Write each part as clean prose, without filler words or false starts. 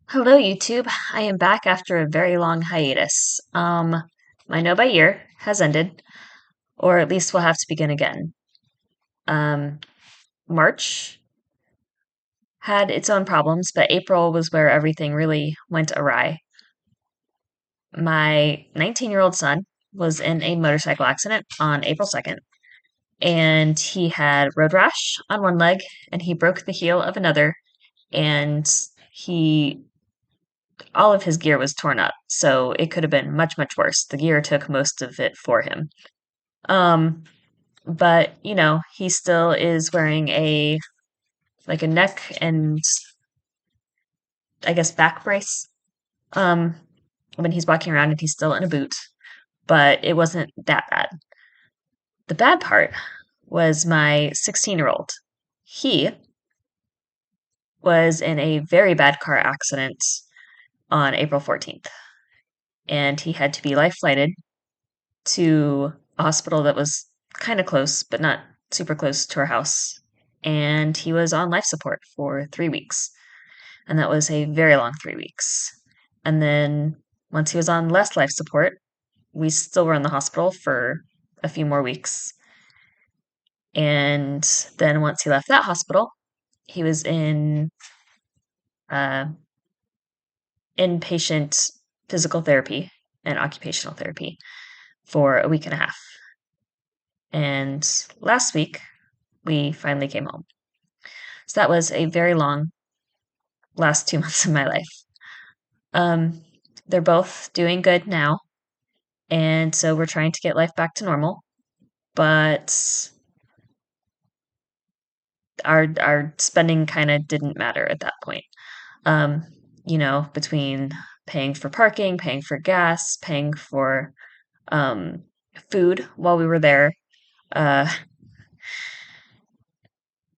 Hello, YouTube. I am back after a very long hiatus. My No by year has ended, or at least will have to begin again. Um, March had its own problems, but April was where everything really went awry. My 19-year-old son was in a motorcycle accident on April 2nd, and he had road rash on one leg, and he broke the heel of another, and he all of his gear was torn up, so it could have been much, much worse. The gear took most of it for him. Um, but he still is wearing a neck and I guess back brace. Um, when he's walking around and he's still in a boot, but it wasn't that bad. The bad part was my 16-year-old. He was in a very bad car accident on April 14th, and he had to be life flighted to a hospital that was kind of close, but not super close to our house. And he was on life support for 3 weeks. And that was a very long 3 weeks. And then once he was on less life support, we still were in the hospital for a few more weeks. And then once he left that hospital, he was in uh, inpatient physical therapy and occupational therapy for a week and a half. And last week, we finally came home. So that was a very long last 2 months of my life. Um, they're both doing good now, and so we're trying to get life back to normal. But our spending kind of didn't matter at that point. Um, between paying for parking, paying for gas, paying for um, food while we were there, uh,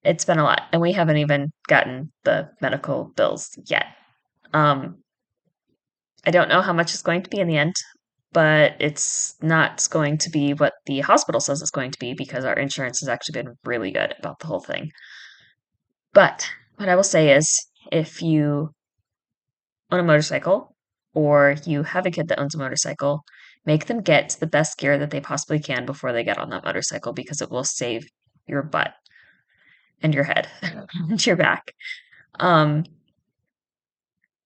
it's been a lot, and we haven't even gotten the medical bills yet. Um, I don't know how much it's going to be in the end, but it's not going to be what the hospital says it's going to be because our insurance has actually been really good about the whole thing. But what I will say is if you own a motorcycle or you have a kid that owns a motorcycle, make them get the best gear that they possibly can before they get on that motorcycle because it will save your butt and your head and your back. Um,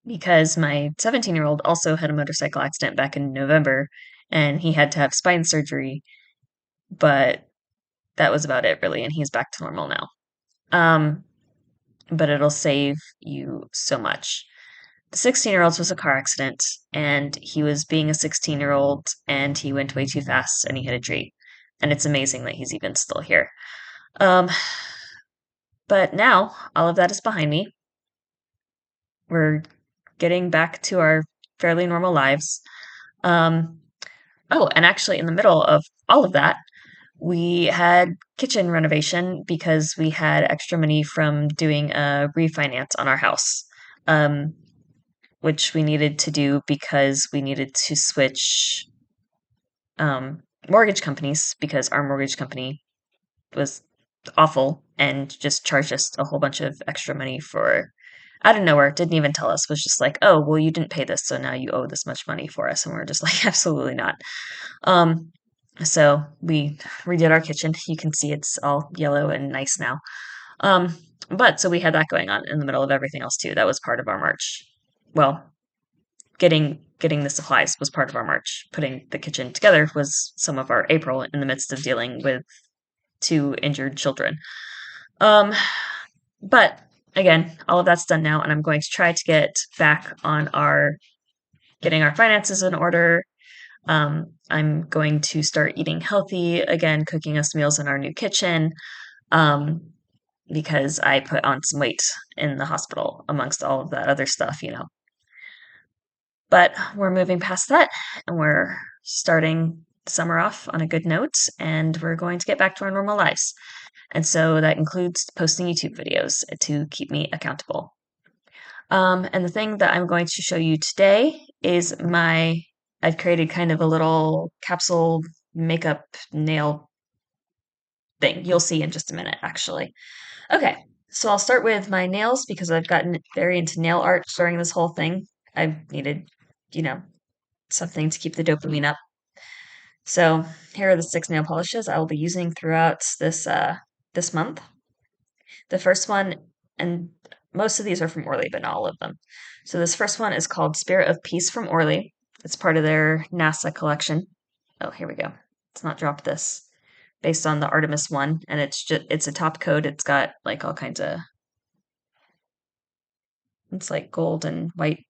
because my 17-year-old also had a motorcycle accident back in November and he had to have spine surgery, but that was about it really, and he's back to normal now. Um, but it'll save you so much. The 16-year-old was a car accident, and he was being a 16-year-old, and he went way too fast, and he hit a tree. And it's amazing that he's even still here. Um, but now all of that is behind me. We're getting back to our fairly normal lives. Um, oh, and actually, in the middle of all of that, we had kitchen renovation because we had extra money from doing a refinance on our house, um, which we needed to do because we needed to switch mortgage companies because our mortgage company was awful and just charged us a whole bunch of extra money for out of nowhere, didn't even tell us, was just like, oh, well, you didn't pay this, so now you owe this much money for us. And we're just like, absolutely not. Um, so we redid our kitchen. You can see it's all yellow and nice now. Um, but so we had that going on in the middle of everything else too. That was part of our March. Well, getting the supplies was part of our March. Putting the kitchen together was some of our April in the midst of dealing with two injured children. Um, but again, all of that's done now, and I'm going to try to get back on our getting our finances in order. I'm going to start eating healthy again, cooking us meals in our new kitchen, um, because I put on some weight in the hospital amongst all of that other stuff. But we're moving past that, and we're starting the summer off on a good note, and we're going to get back to our normal lives. And so that includes posting YouTube videos to keep me accountable. And the thing that I'm going to show you today is I've created kind of a little capsule makeup nail thing. You'll see in just a minute, actually. Okay, So I'll start with my nails because I've gotten very into nail art during this whole thing. I've needed, you know, something to keep the dopamine up. So here are the 6 nail polishes I will be using throughout this month. The first one, and most of these are from Orly, but not all of them. So this first one is called Spirit of Peace from Orly. It's part of their NASA collection. Oh, here we go. Let's not drop this. Based on the Artemis one, and it's a top coat. It's got like all kinds of it's like gold and white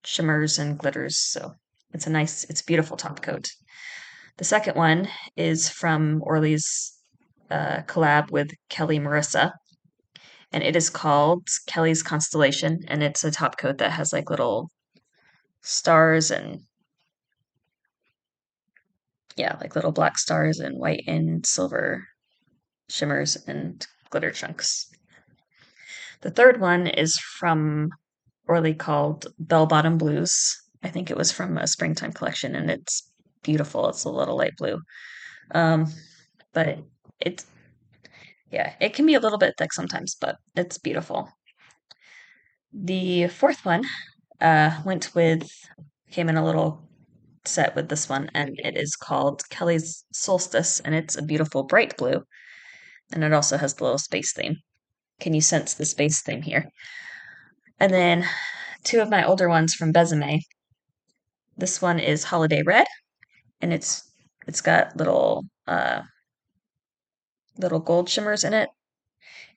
shimmers and glitters. So it's a beautiful top coat. The second one is from Orly's collab with Kelly Marissa, and it is called Kelly's Constellation, and it's a top coat that has like little stars and yeah, like little black stars and white and silver shimmers and glitter chunks. The third one is from Orly called Bell Bottom Blues. I think it was from a springtime collection, and it's beautiful. It's a little light blue. Um, but it's yeah, it can be a little bit thick sometimes, but it's beautiful. The fourth one went with came in a little set with this one, and it is called Kelly's Solstice, and it's a beautiful bright blue, and it also has the little space theme. Can you sense the space theme here? And then two of my older ones from Besame. This one is Holiday Red, and it's got little gold shimmers in it.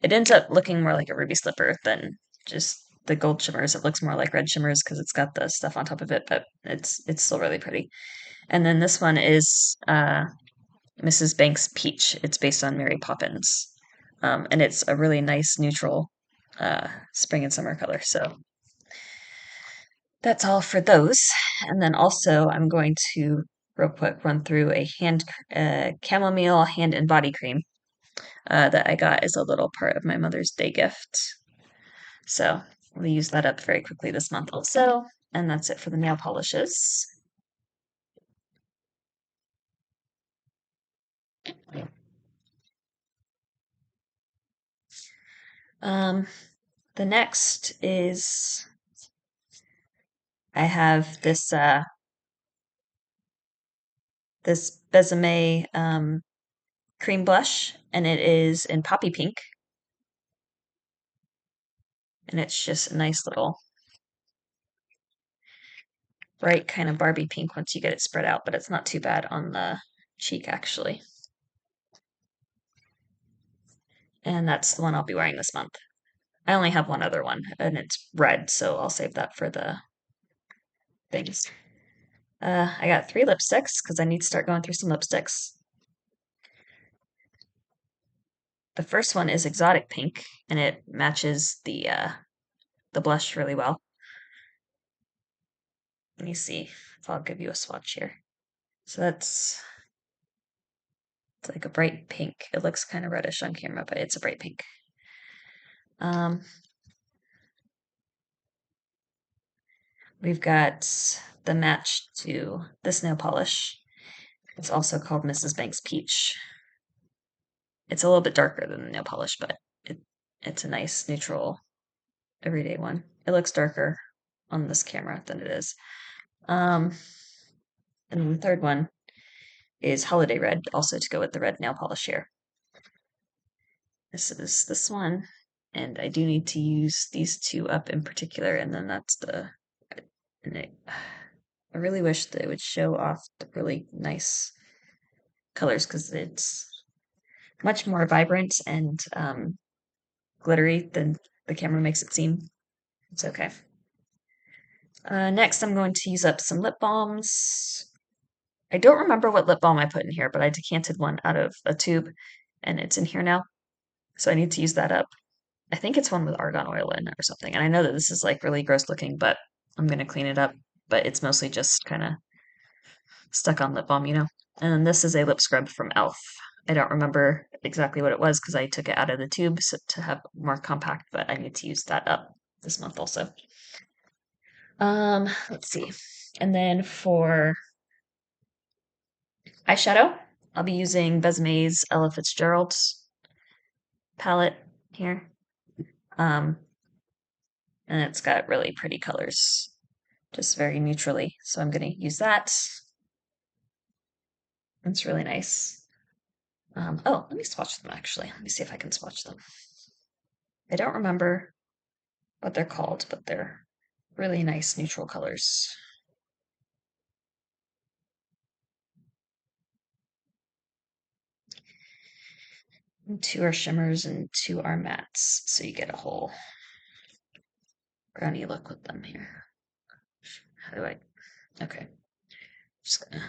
It ends up looking more like a ruby slipper than just the gold shimmers. It looks more like red shimmers because it's got the stuff on top of it, but it's still really pretty. And then this one is Mrs. Banks Peach. It's based on Mary Poppins. And it's a really nice neutral spring and summer color. So that's all for those. And then also I'm going to real quick run through a chamomile hand and body cream that I got as a little part of my Mother's Day gift. So we'll use that up very quickly this month also. And that's it for the nail polishes. Um, the next is I have this Besame cream blush, and it is in poppy pink, and it's just a nice little bright kind of Barbie pink once you get it spread out, but it's not too bad on the cheek actually. And that's the one I'll be wearing this month. I only have one other one, and it's red, so I'll save that for the things. I got 3 lipsticks because I need to start going through some lipsticks. The first one is exotic pink, and it matches the blush really well. Let me see if I'll give you a swatch here. So it's like a bright pink. It looks kind of reddish on camera, but it's a bright pink. We've got the match to this nail polish. It's also called Mrs. Banks Peach. It's a little bit darker than the nail polish, but it's a nice neutral everyday one. It looks darker on this camera than it is. And then the third one is Holiday Red, also to go with the red nail polish here. This is this one, and I do need to use these two up in particular, and then that's I really wish that it would show off the really nice colors because it's much more vibrant and glittery than the camera makes it seem. It's okay. Next, I'm going to use up some lip balms. I don't remember what lip balm I put in here, but I decanted one out of a tube, and it's in here now. So I need to use that up. I think it's one with argan oil in it or something. And I know that this is like really gross looking, but I'm gonna clean it up. But it's mostly just kind of stuck on lip balm, you know? And then this is a lip scrub from e.l.f. I don't remember exactly what it was because I took it out of the tube so to have more compact, but I need to use that up this month also. Let's see. And then for eyeshadow, I'll be using Besame's Ella Fitzgerald's palette here. Um, and it's got really pretty colors, just very neutrally. So I'm going to use that. It's really nice. Oh, let me swatch them actually. Let me see if I can swatch them. I don't remember what they're called, but they're really nice neutral colors. And two are shimmers and two are mattes, so you get a whole brownie look with them here. How do I? Okay, just gonna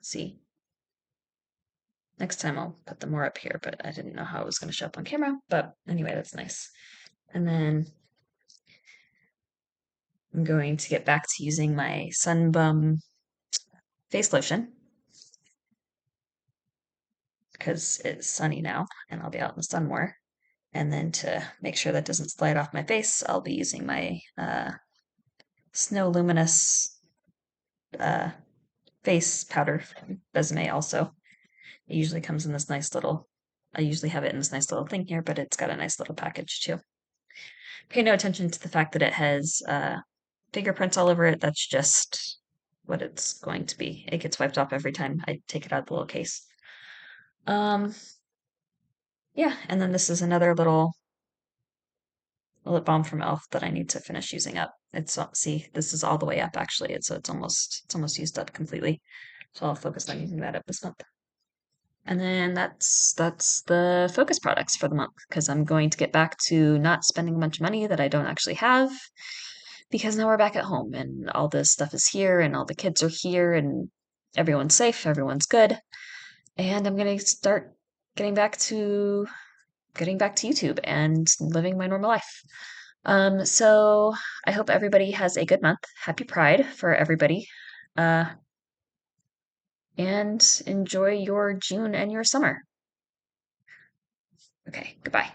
see. Next time I'll put them more up here, but I didn't know how it was going to show up on camera. But anyway, that's nice. And then I'm going to get back to using my Sunbum face lotion because it's sunny now and I'll be out in the sun more. And then to make sure that doesn't slide off my face, I'll be using my Snow Luminous uh, face powder from Besame also. It usually comes in this nice little, I usually have it in this nice little thing here, but it's got a nice little package too. Pay no attention to the fact that it has fingerprints all over it. That's just what it's going to be. It gets wiped off every time I take it out of the little case. Um, yeah, and then this is another little lip balm from Elf that I need to finish using up. It's see, this is all the way up actually. It's almost used up completely. So I'll focus on using that up this month. And then that's the focus products for the month because I'm going to get back to not spending a bunch of money that I don't actually have because now we're back at home and all this stuff is here and all the kids are here and everyone's safe, everyone's good. And I'm going to start getting back to getting back to YouTube and living my normal life. So I hope everybody has a good month. Happy Pride for everybody. Uh, and enjoy your June and your summer. Okay, goodbye.